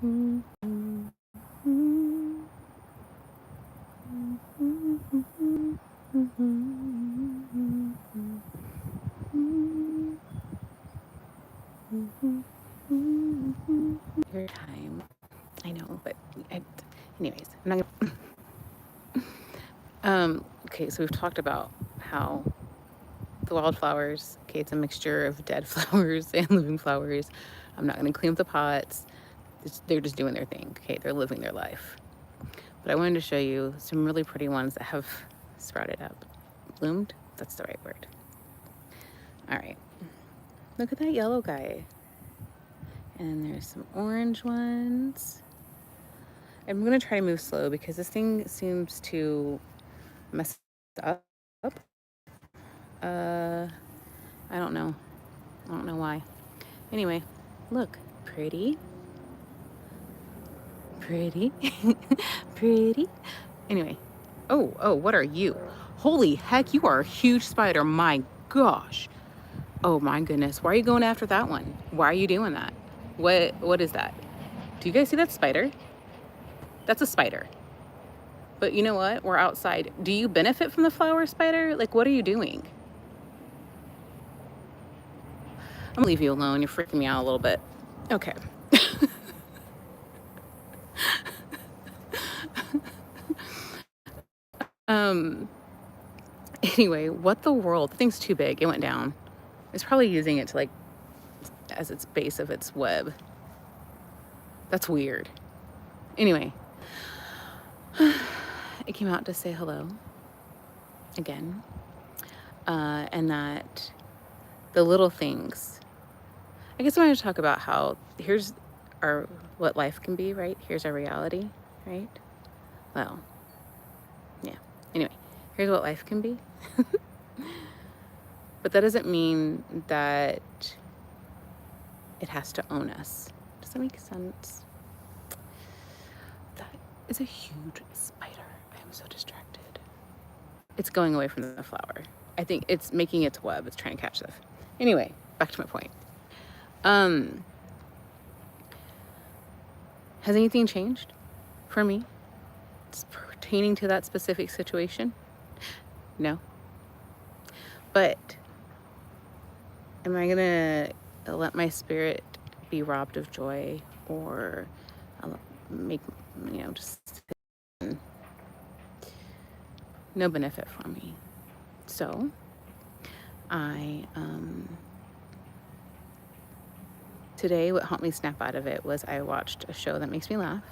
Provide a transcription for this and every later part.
Your time. I know, but anyways, I'm not gonna. Okay, so we've talked about how the wildflowers, okay, it's a mixture of dead flowers and living flowers. I'm not gonna clean up the pots. They're just doing their thing, okay? They're living their life. But I wanted to show you some really pretty ones that have sprouted up. Bloomed? That's the right word. All right. Look at that yellow guy. And there's some orange ones. I'm gonna try to move slow because this thing seems to mess up. I don't know. I don't know why. Anyway, look. Pretty. Pretty. Pretty. Anyway. Oh, what are you? Holy heck, you are a huge spider. My gosh. Oh my goodness. Why are you going after that one? Why are you doing that? What is that? Do you guys see that spider? That's a spider. But you know what? We're outside. Do you benefit from the flower, spider? Like, what are you doing? I'm gonna leave you alone. You're freaking me out a little bit. Okay. Anyway, what the world? The thing's too big. It went down. It's probably using it to like as its base of its web. That's weird. Anyway, it came out to say hello again. And that the little things. I guess I wanted to talk about how here's our what life can be, right? Here's our reality, right? Well, yeah. Anyway, here's what life can be. But that doesn't mean that it has to own us. Does that make sense? That is a huge spider. I am so distracted. It's going away from the flower. I think it's making its web. It's trying to catch stuff. Anyway, back to my point. Has anything changed for me? It's pertaining to that specific situation? No. But am I gonna let my spirit be robbed of joy or make, just no benefit for me? So today what helped me snap out of it was I watched a show that makes me laugh.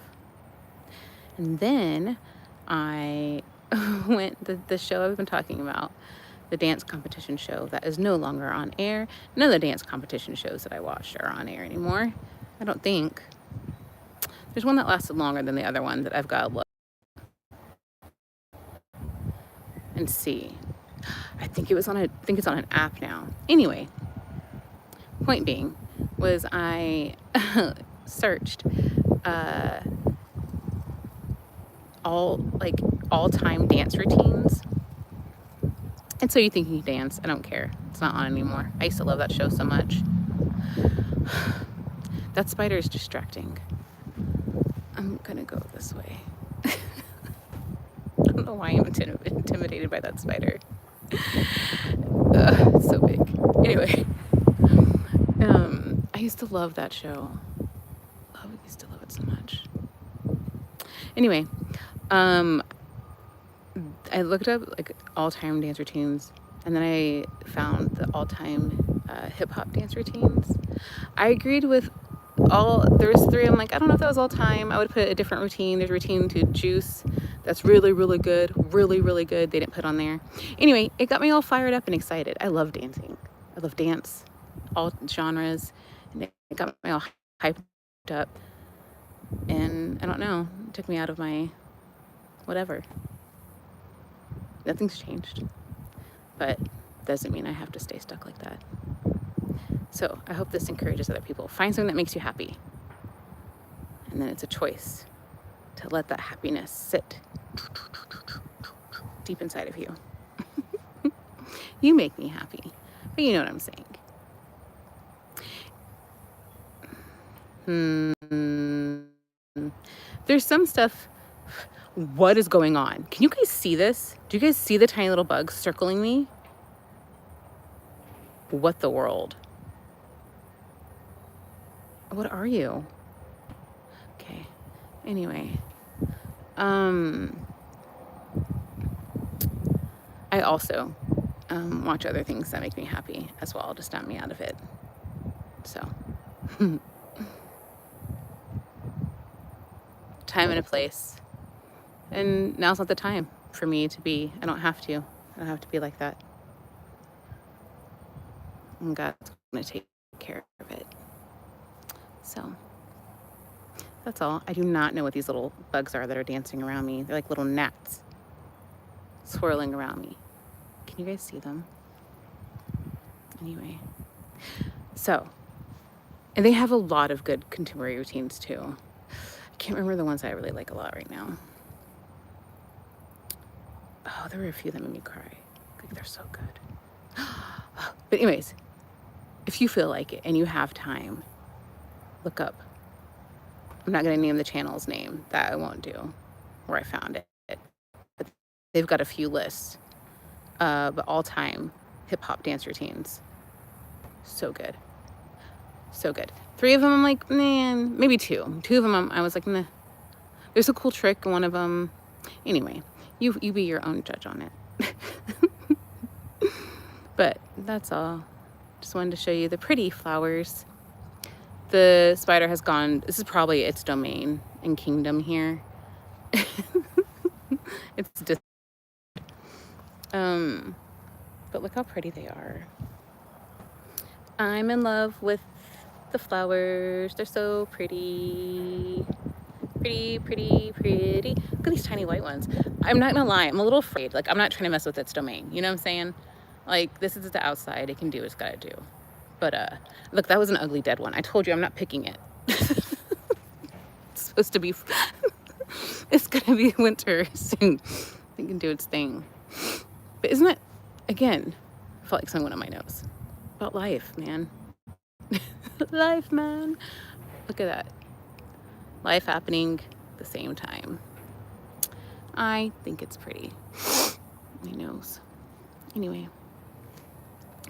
And then I went, the show I've been talking about, the dance competition show that is no longer on air. None of the dance competition shows that I watched are on air anymore. I don't think. There's one that lasted longer than the other one that I've got to look and see. I think it's on an app now. Anyway, point being was I searched all-time dance routines. And so you think you dance. I don't care. It's not on anymore. I used to love that show so much. That spider is distracting. I'm gonna go this way. I don't know why I'm intimidated by that spider. It's so big. Anyway, I used to love that show. I used to love it so much. Anyway, I looked up like all-time dance routines, and then I found the all-time hip-hop dance routines. I agreed with there was 3. I'm like, I don't know if that was all time. I would put a different routine. There's a routine to Juice that's really, really good. Really, really good. They didn't put on there. Anyway, it got me all fired up and excited. I love dancing. I love dance, all genres. And it got me all hyped up. And I don't know, it took me out of my whatever. Nothing's changed. But doesn't mean I have to stay stuck like that. So I hope this encourages other people. Find something that makes you happy. And then it's a choice to let that happiness sit deep inside of you. You make me happy. But you know what I'm saying. There's some stuff. What is going on? Can you guys see this? Do you guys see the tiny little bugs circling me? What the world? What are you? Okay. Anyway. I also watch other things that make me happy as well to stamp me out of it. So, time and a place. And now's not the time for me to be, I don't have to be like that. And God's going to take care of it. So, that's all. I do not know what these little bugs are that are dancing around me. They're like little gnats swirling around me. Can you guys see them? Anyway. So, and they have a lot of good contemporary routines too. I can't remember the ones I really like a lot right now. Oh, there were a few that made me cry. Like, they're so good. But anyways, if you feel like it and you have time, look up. I'm not going to name the channel's name. That I won't do, where I found it. But they've got a few lists of all-time hip-hop dance routines. So good. So good. 3 of them, I'm like, man, maybe 2. 2 of them, I was like, nah. There's a cool trick in one of them. Anyway, you be your own judge on it. But that's all. Just wanted to show you the pretty flowers. The spider has gone, this is probably its domain and kingdom here. It's just, but look how pretty they are. I'm in love with the flowers. They're so pretty. Pretty, pretty, pretty. Look at these tiny white ones. I'm not gonna lie, I'm a little afraid. Like, I'm not trying to mess with its domain. You know what I'm saying? Like, this is the outside. It can do what it's gotta do. But, look, that was an ugly dead one. I told you I'm not picking it. It's supposed to be, it's gonna be winter soon. It can do its thing. But isn't it, again, I felt like something went on my nose. About life, man. Life, man. Look at that. Life happening at the same time. I think it's pretty. My nose. Anyway.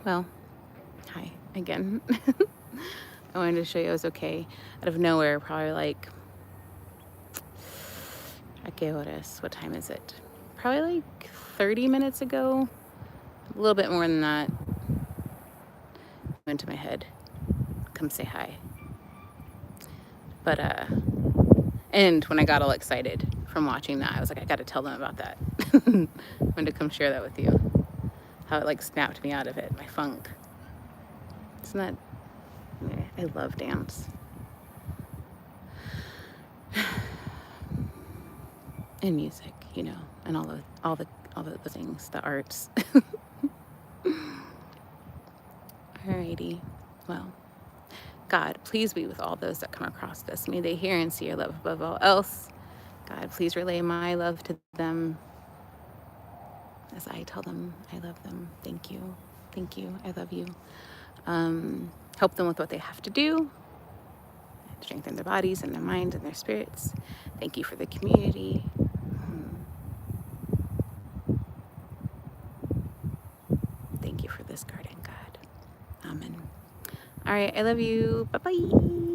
Well, hi again. I wanted to show you I was okay. Out of nowhere, probably like, what time is it? Probably like 30 minutes ago. A little bit more than that. Went to my head. Come say hi. But, and when I got all excited from watching that, I was like, I got to tell them about that. I wanted to come share that with you. How it like snapped me out of it, my funk. Isn't that, I love dance. And music, you know, and all the things, the arts. Alrighty, well. God, please be with all those that come across this. May they hear and see your love above all else. God, please relay my love to them as I tell them I love them. Thank you. Thank you. I love you. Help them with what they have to do. Strengthen their bodies and their minds and their spirits. Thank you for the community. Thank you for this garden, God. Amen. All right, I love you. Bye-bye.